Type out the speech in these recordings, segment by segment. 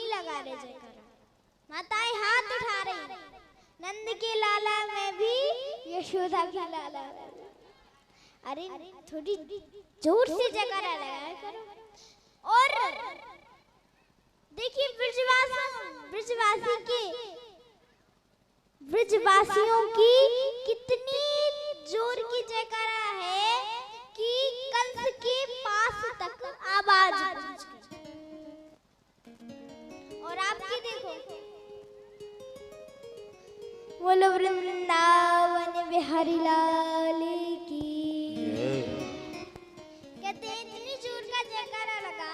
नहीं लगा रहे जयकारा, माताएं हाथ उठा रही, नंद के लाला में भी यशोदा की लाला में भी। अरे थोड़ी जोर से जयकारा लगाया करो। और देखिए ब्रजवासियों की कितनी जोर की जयकारा है कि कंस के पास तक आवाज पहुंच गई। और आपकी देखो, बोलो वृंदावन बिहारी लाल की। कहते हैं इतनी जोर का जयकारा लगा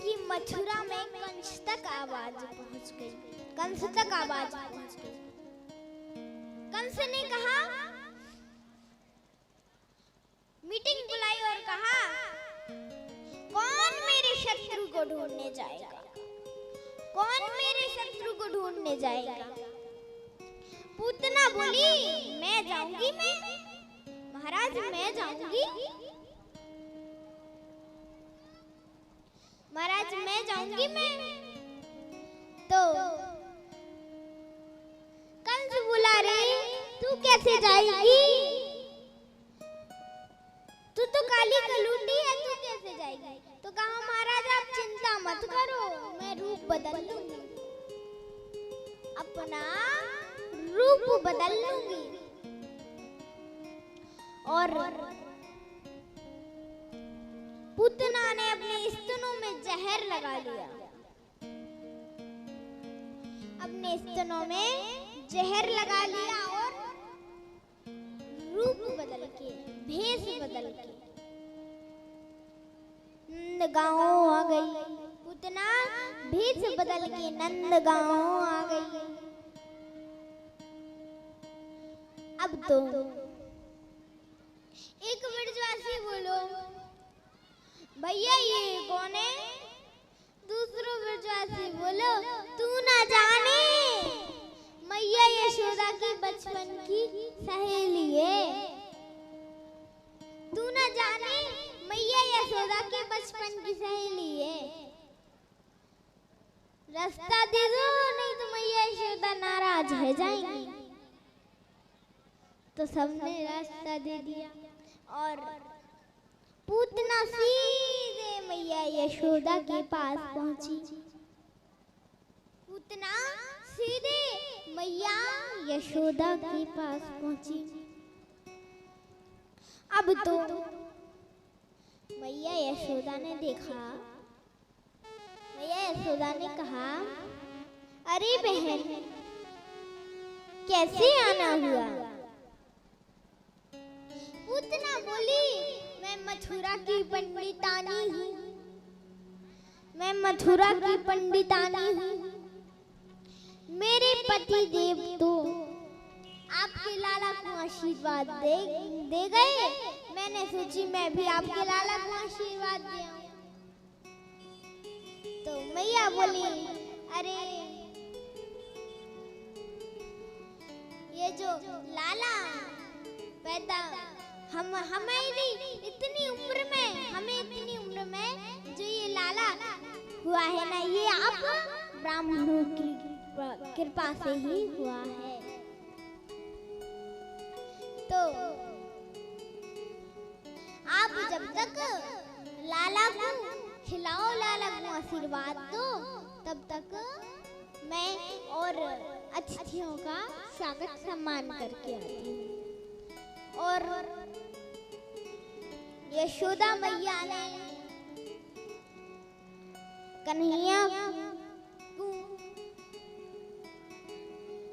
कि मथुरा में कंस तक आवाज पहुंच गई, कंस तक आवाज पहुंच गई। कंस ने कहा, मीटिंग बुलाई और कहा, कौन मेरे शत्रु को ढूंढने जाएगा, कौन मेरे शत्रु को ढूंढने जाएगा। पूतना बोली, मैं जाऊंगी, मैं महाराज मैं जाऊंगी, महाराज मैं जाऊंगी मैं। तो कंस बोला, रे तू कैसे जाएगी, तू तो काली कलूटी है, तू कैसे जाएगी। तो कहा, महाराज आप चिंता मत करो, मैं रूप बदल लूंगी, अपना रूप बदल लूंगी। और पूतना ने अपने स्तनों में जहर लगा लिया, अपने स्तनों में जहर लगा लिया और रूप बदल के, भेष बदल के नंदगांव आ गई। पूतना भेष बदल के नंदगांव आ गई। अब तो एक ब्रजवासी बोलो, भैया ये कौन है। दूसरो ब्रजवासी बोलो, तू ना जाने मैया यशोदा की बचपन की सहेली है, तू ना जाने मैया यशोदा के बचपन की सहेली है, रास्ता दे दो नहीं तो मैया यशोदा नाराज हो जाएंगी। तो सबने रास्ता दे दिया और पूतना सीधे मैया यशोदा के पास पहुंची। पूतना सीधे मैया यशोदा के पास पहुंची। अब तो मैया यशोदा ने देखा, मैया यशोदा ने कहा, अरे बहन कैसे आना हुआ। पूतना बोली, मैं मथुरा की पंडितानी हूँ, मैं मथुरा की पंडितानी हूँ। मेरे पति देव तो आपके लाला को आशीर्वाद दे गए, मैंने सोची मैं भी आपके लाला को आशीर्वाद दे आऊं। तो मैया बोली, अरे ये जो लाला पैदा हमें इतनी उम्र में जो ये लाला हुआ है ना, ये आप ब्राह्मणों की कृपा से ही हुआ है। तो आप जब तक लाला को खिलाओ, लाला को आशीर्वाद दो, तब तक मैं और अतिथियों का स्वागत सम्मान करके आती हूँ। और यशोदा मैया ने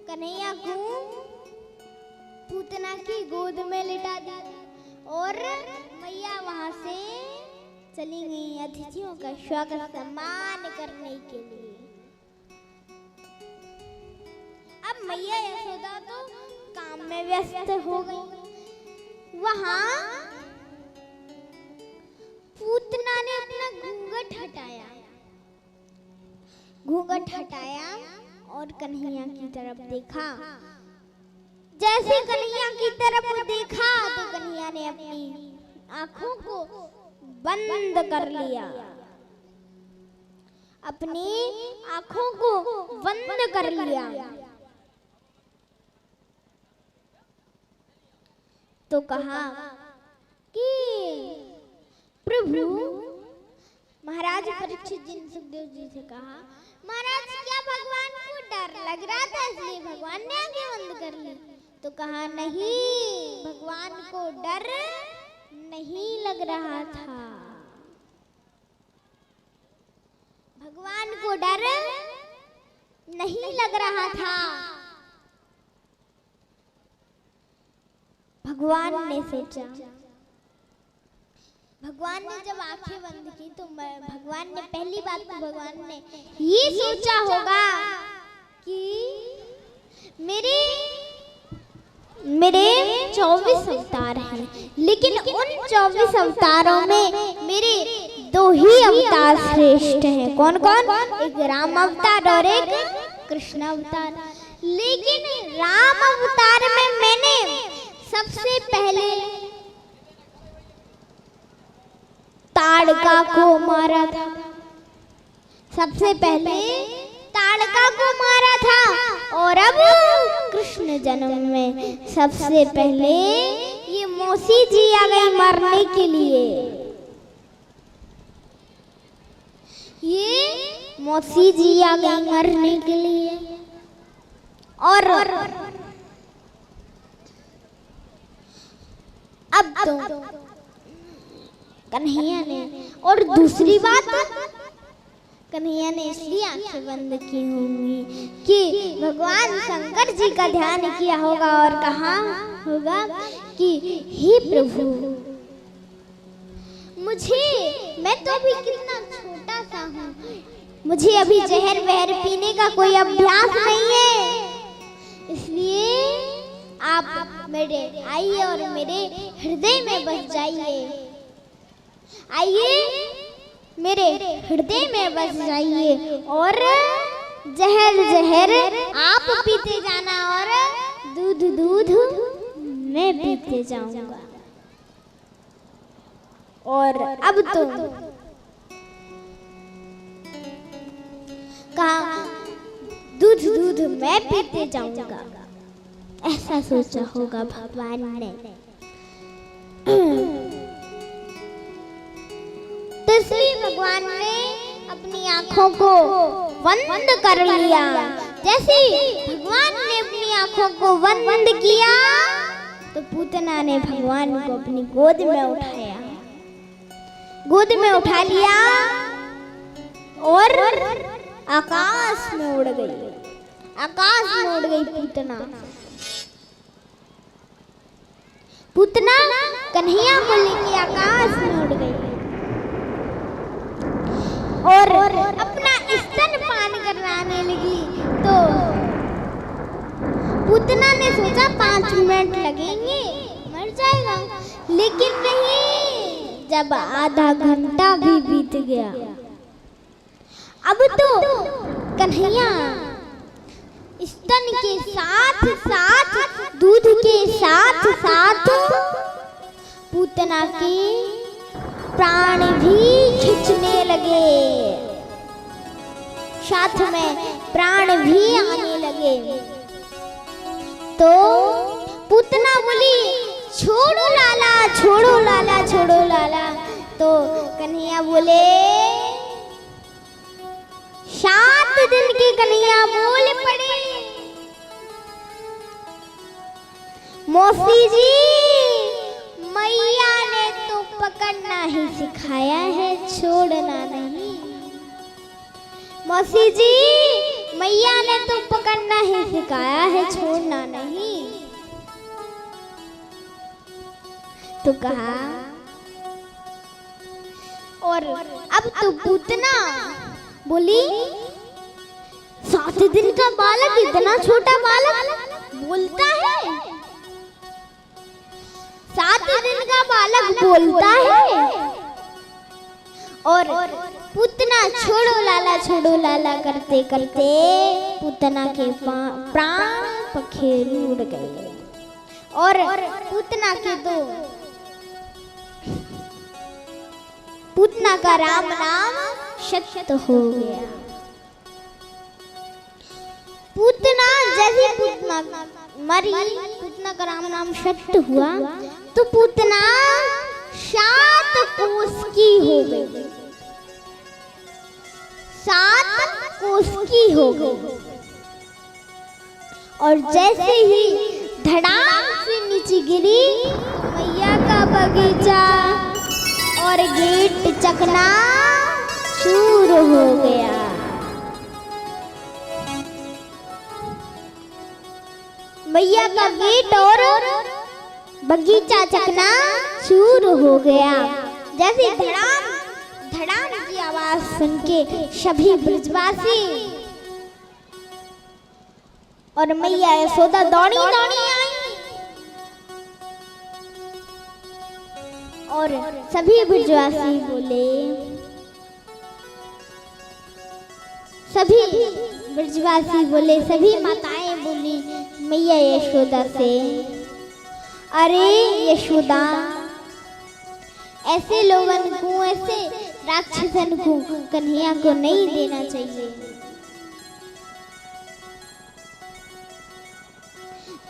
कन्हैया को पूतना की गोद में लिटा दिया और मैया वहां से चली गई अतिथियों का स्वागत सम्मान करने के लिए। अब मैया यशोदा तो काम में व्यस्त हो गई। वहां पूतना ने अपना घूंघट हटाया और कन्हैया की तरफ देखा। जैसे कन्हैया की तरफ देखा तो कन्हैया ने अपनी आंखों को बंद कर लिया। अपनी आंखों को बंद कर लिया। तो कहा कि प्रभु, महाराज परीक्षित जी ने सुखदेव जी से कहा, महाराज क्या भगवान को डर लग रहा था इसलिए भगवान ने आंखें बंद कर ली? तो कहा नहीं, भगवान को डर नहीं लग रहा था। भगवान को डर नहीं लग रहा था। भगवान ने सोचा, भगवान ने जब आंखें बंद की तो भगवान ने पहली बात तो भगवान ने ये सोचा होगा कि मेरे 24 अवतार हैं, लेकिन उन 24 अवतारों में मेरे 2 ही अवतार श्रेष्ठ हैं। कौन कौन? एक राम अवतार और एक कृष्ण अवतार। लेकिन राम अवतार में मैंने सबसे पहले ताड़का को मारा था। सबसे पहले ताड़का को मारा था और अब कृष्ण जन्म में सबसे पहले ये मौसी जी आ गई मरने के लिए। ये मौसी जी आ गई मरने के लिए। और अब तो कन्हैया ने, और दूसरी बात, कन्हैया ने इसलिए आंखें बंद की होंगी कि भगवान शंकर जी का ध्यान किया होगा और कहा होगा कि हे प्रभु, मैं तो अभी कितना छोटा सा हूँ, मुझे अभी जहर वहर पीने का कोई अभ्यास नहीं है, इसलिए आप मेरे आइए और मेरे हृदय में बस जाइए। आइए मेरे हृदय में बस जाइए और जहर आप पीते जाना और दूध मैं पीते जाऊंगा। और अब तो कहा दूध मैं पीते जाऊंगा, ऐसा सोचा होगा भगवान ने। तो इसलिए भगवान ने अपनी आंखों को बंद कर लिया। जैसे भगवान ने अपनी आंखों को बंद किया तो पूतना ने भगवान को अपनी गोद में उठाया, गोद में उठा लिया और आकाश में उड़ गई। आकाश में उड़ गई पूतना। पूतना कन्हैया को लेके आकाश में उड़ गई और अपना स्तनपान कराने लगी। तो पूतना ने सोचा 5 मिनट लगेंगे, मर जाएगा, लेकिन नहीं, जब आधा घंटा भी बीत गया। अब तो कन्हैया स्तन के साथ साथ, दूध के साथ साथ पूतना के प्राण भी खींचने लगे, साथ में प्राण भी आने लगे। तो पूतना बोली, छोड़ो लाला, छोड़ो लाला, छोड़ो लाला। तो कन्हैया बोले, 7 दिन के कन्हैया बोल पड़े, मौसी जी, मैया ने तो पकड़ना ही सिखाया है, छोड़ना नहीं। मौसी जी, मैया ने तो पकड़ना ही सिखाया है, छोड़ना नहीं। तो कहा, और अब तो पूतना बोली, 7 दिन का बालक, इतना छोटा बालक बोलता है? 7 दिन का बालक बोलता है? और पूतना छोड़ो लाला करते करते पूतना के प्राण पखेरु उड़ गए और पूतना के तो पूतना का राम नाम सत्य हो गया। पूतना जैसे पूतना मरी, पूतना का नाम सत्य हुआ तो पूतना 7 कोस की हो गई, 7 कोस की हो गई। और जैसे ही धड़ाम से नीचे गिरी, मैया का बगीचा और गेट चकना चूर हो गया। मैया का गेट और बगीचा चकना चूर हो गया। जैसे धड़ाम धड़ाम की आवाज सुन के सभी ब्रजवासी और मैया यशोदा दौड़ी दौड़ी आई और सभी ब्रजवासी बोले, सभी ब्रजवासी बोले, सभी माताएं बोली मैया यशोदा से, अरे यशोदा, ऐसे लोगन को, ऐसे राक्षसन को कन्हैया को नहीं देना चाहिए।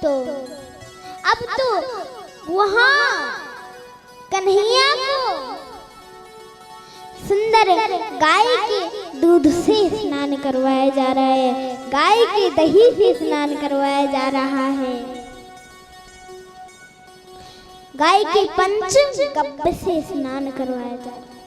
तो अब तो वहाँ कन्हैया को सुंदर गाय के दूध से स्नान करवाया जा रहा है, गाय के दही से स्नान करवाया जा रहा है, गाय के पंच गब्बर से स्नान करवाया जा रहा है।